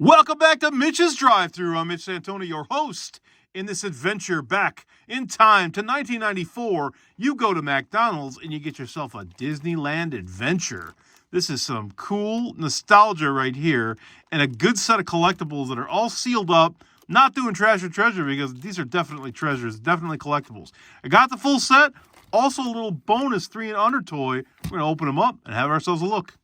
Welcome back to Mitch's Drive Thru. I'm Mitch Santona, your host. In this adventure back in time to 1994, you go to McDonald's and you get yourself a Disneyland Adventure. This is some cool nostalgia right here and a good set of collectibles that are all sealed up. Not doing trash or treasure because these are definitely treasures, definitely collectibles. I got the full set. Also a little bonus 3 and under toy. We're going to open them up and have ourselves a look.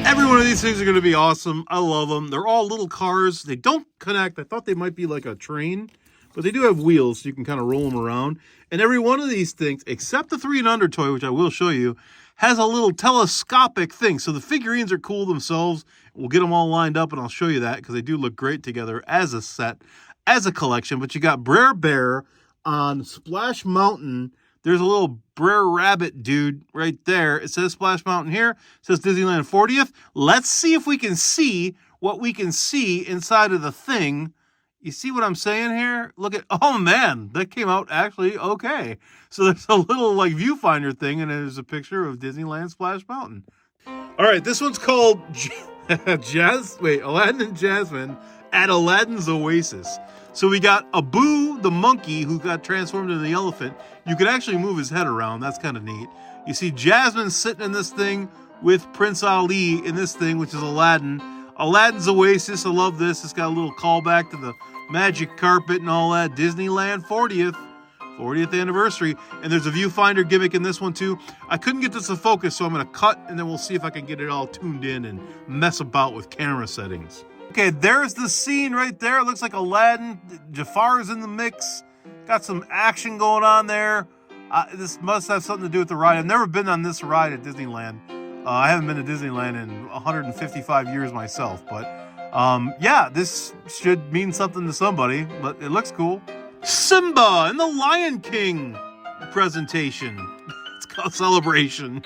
Every one of these things are going to be awesome. I love them. They're all little cars. They don't connect. I thought they might be like a train, but they do have wheels, so you can kind of roll them around. And every one of these things, except the 3 and under toy, which I will show you, has a little telescopic thing. So the figurines are cool themselves. We'll get them all lined up, and I'll show you that because they do look great together as a set, as a collection. But you got Brer Bear on Splash Mountain. There's a little Brer Rabbit dude right there. It says Splash Mountain here. It says Disneyland 40th. Let's see if we can see what we can see inside of the thing. You see what I'm saying here? Look at, oh man, that came out actually okay. So there's a little like viewfinder thing, and there's a picture of Disneyland Splash Mountain. All right, this one's called Aladdin and Jasmine at Aladdin's Oasis. So we got Abu, the monkey, who got transformed into the elephant. You could actually move his head around. That's kind of neat. You see Jasmine sitting in this thing with Prince Ali in this thing, which is Aladdin. Aladdin's Oasis, I love this. It's got a little callback to the magic carpet and all that. Disneyland 40th anniversary. And there's a viewfinder gimmick in this one too. I couldn't get this to focus, so I'm going to cut, and then we'll see if I can get it all tuned in and mess about with camera settings. Okay, there's the scene right there. It looks like Aladdin. Jafar's in the mix. Got some action going on there. This must have something to do with the ride. I've never been on this ride at Disneyland. I haven't been to Disneyland in 155 years myself. But, yeah, this should mean something to somebody. But it looks cool. Simba and the Lion King presentation. It's called Celebration.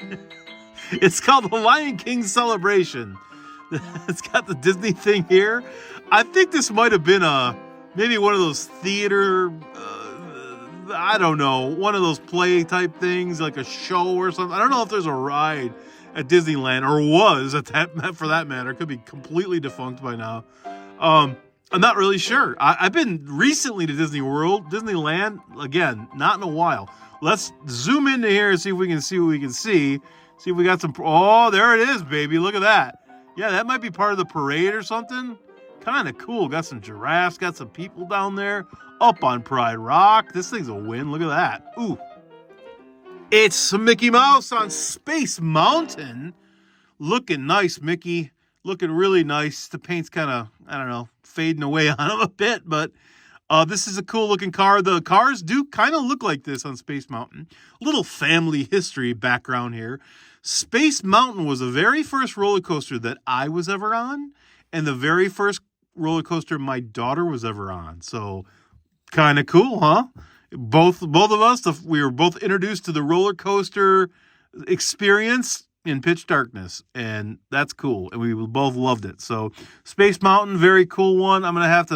It's called the Lion King Celebration. It's got the Disney thing here. I think this might have been maybe one of those theater, I don't know, one of those play type things, like a show or something. I don't know if there's a ride at Disneyland, or was at that, for that matter. It could be completely defunct by now. I'm not really sure. I've been recently to Disney World, Disneyland, again, not in a while. Let's zoom into here and see if we can see what we can see. See if we got some, oh, there it is, baby. Look at that. Yeah, that might be part of the parade or something. Kind of cool. Got some giraffes, got some people down there. Up on Pride Rock. This thing's a win. Look at that. Ooh. It's Mickey Mouse on Space Mountain. Looking nice, Mickey. Looking really nice. The paint's kind of, I don't know, fading away on him a bit, but this is a cool looking car. The cars do kind of look like this on Space Mountain. Little family history background here. Space Mountain was the very first roller coaster that I was ever on, and the very first roller coaster my daughter was ever on. So kind of cool, huh? Both of us, we were both introduced to the roller coaster experience in pitch darkness, and that's cool. And we both loved it. So Space Mountain, very cool one. I'm gonna have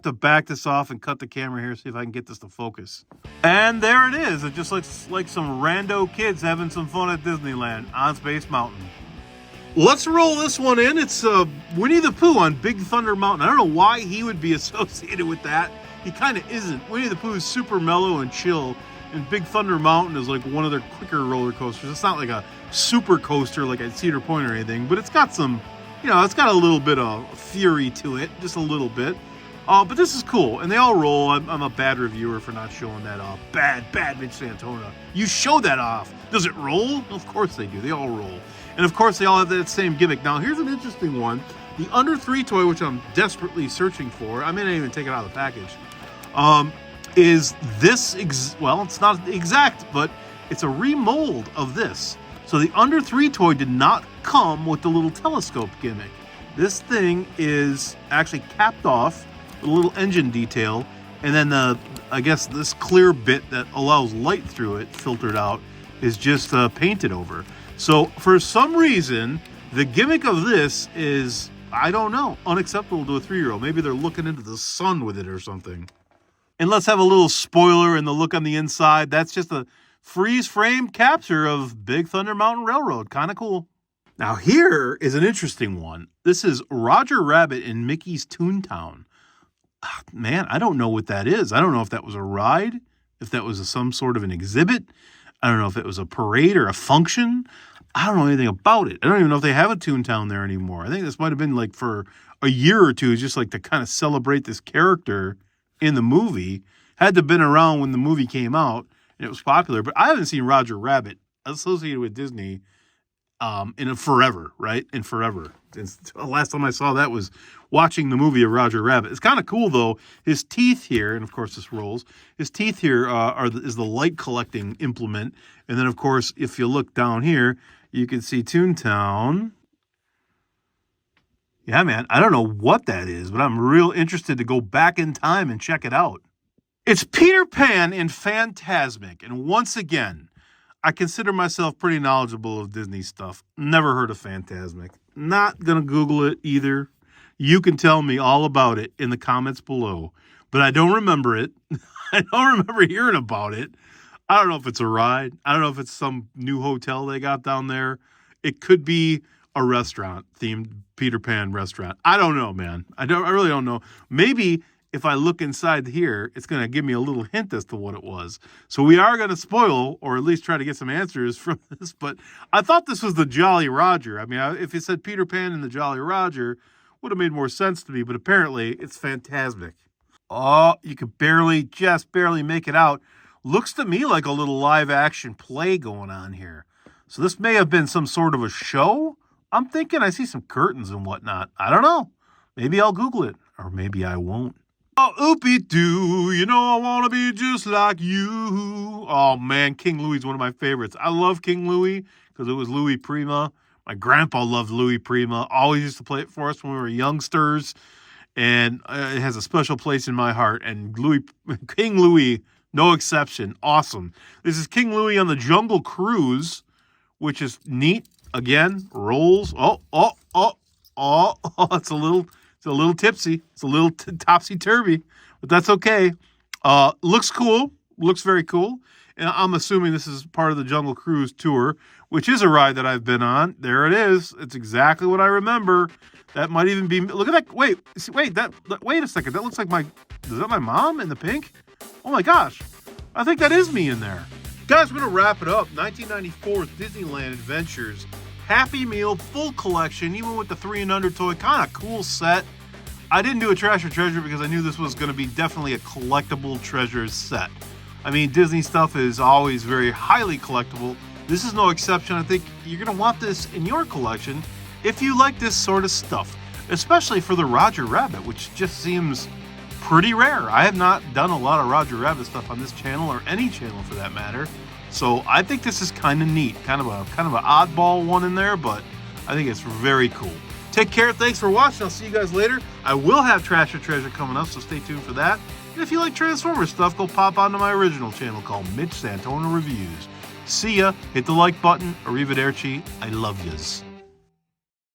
to back this off and cut the camera here, see if I can get this to focus. And there it is. It just looks like some rando kids having some fun at Disneyland on Space Mountain. Let's roll this one in. It's Winnie the Pooh on Big Thunder Mountain. I don't know why he would be associated with that. He kind of isn't. Winnie the Pooh is super mellow and chill, and Big Thunder Mountain is like one of their quicker roller coasters. It's not like a super coaster like at Cedar Point or anything, but it's got some, it's got a little bit of fury to it, just a little bit. But this is cool, and they all roll. I'm a bad reviewer for not showing that off. Bad Mitch Santona. You show that off. Does it roll? Of course they do. They all roll. And of course they all have that same gimmick. Now here's an interesting one. The under 3 toy, which I'm desperately searching for, I may not even take it out of the package, is this, well, it's not exact, but it's a remold of this. So the under 3 toy did not come with the little telescope gimmick. This thing is actually capped off, a little engine detail, and then I guess this clear bit that allows light through it, filtered out, is just painted over. So for some reason, the gimmick of this is, I don't know, unacceptable to a 3-year-old. Maybe they're looking into the sun with it or something. And let's have a little spoiler in the look on the inside. That's just a freeze frame capture of Big Thunder Mountain Railroad. Kind of cool. Now here is an interesting one. This is Roger Rabbit in Mickey's Toontown. Man, I don't know what that is. I don't know if that was a ride, if that was some sort of an exhibit. I don't know if it was a parade or a function. I don't know anything about it. I don't even know if they have a Toontown there anymore. I think this might have been like for a year or two, just like to kind of celebrate this character in the movie. Had to have been around when the movie came out and it was popular. But I haven't seen Roger Rabbit associated with Disney in forever, right? In forever. Since the last time I saw that was watching the movie of Roger Rabbit. It's kind of cool, though. His teeth here, and of course this rolls, his teeth here is the light collecting implement. And then, of course, if you look down here, you can see Toontown. Yeah, man, I don't know what that is, but I'm real interested to go back in time and check it out. It's Peter Pan in Fantasmic, and once again, I consider myself pretty knowledgeable of Disney stuff. Never heard of Fantasmic. Not going to Google it either. You can tell me all about it in the comments below, but I don't remember it. I don't remember hearing about it. I don't know if it's a ride. I don't know if it's some new hotel they got down there. It could be a restaurant themed Peter Pan restaurant. I don't know, man. I really don't know. Maybe if I look inside here, it's going to give me a little hint as to what it was. So we are going to spoil, or at least try to get some answers from this. But I thought this was the Jolly Roger. I mean, if it said Peter Pan and the Jolly Roger, would have made more sense to me. But apparently, it's Fantasmic. Oh, you could just barely make it out. Looks to me like a little live action play going on here. So this may have been some sort of a show. I'm thinking I see some curtains and whatnot. I don't know. Maybe I'll Google it, or maybe I won't. Oh, oopie-doo, you know I want to be just like you. Oh, man, King Louie's one of my favorites. I love King Louie because it was Louie Prima. My grandpa loved Louie Prima. Always used to play it for us when we were youngsters, and it has a special place in my heart. And King Louie, no exception. Awesome. This is King Louie on the Jungle Cruise, which is neat. Again, rolls. It's a little tipsy. It's a little topsy-turvy, but that's okay. Looks cool. Looks very cool. And I'm assuming this is part of the Jungle Cruise tour, which is a ride that I've been on. There it is. It's exactly what I remember. That might even be... Look at that. Wait a second. That looks like is that my mom in the pink? Oh, my gosh. I think that is me in there. Guys, we're going to wrap it up. 1994 Disneyland Adventures. Happy Meal, full collection, even with the 3 and under toy. Kind of cool set. I didn't do a Trash or Treasure because I knew this was going to be definitely a collectible treasures set. I mean, Disney stuff is always very highly collectible. This is no exception. I think you're going to want this in your collection if you like this sort of stuff, especially for the Roger Rabbit, which just seems pretty rare. I have not done a lot of Roger Rabbit stuff on this channel, or any channel for that matter. So I think this is kind of neat, kind of an oddball one in there, but I think it's very cool. Take care. Thanks for watching. I'll see you guys later. I will have Trash or Treasure coming up, so stay tuned for that. And if you like Transformers stuff, go pop onto my original channel called Mitch Santona Reviews. See ya. Hit the like button. Arrivederci. I love yous.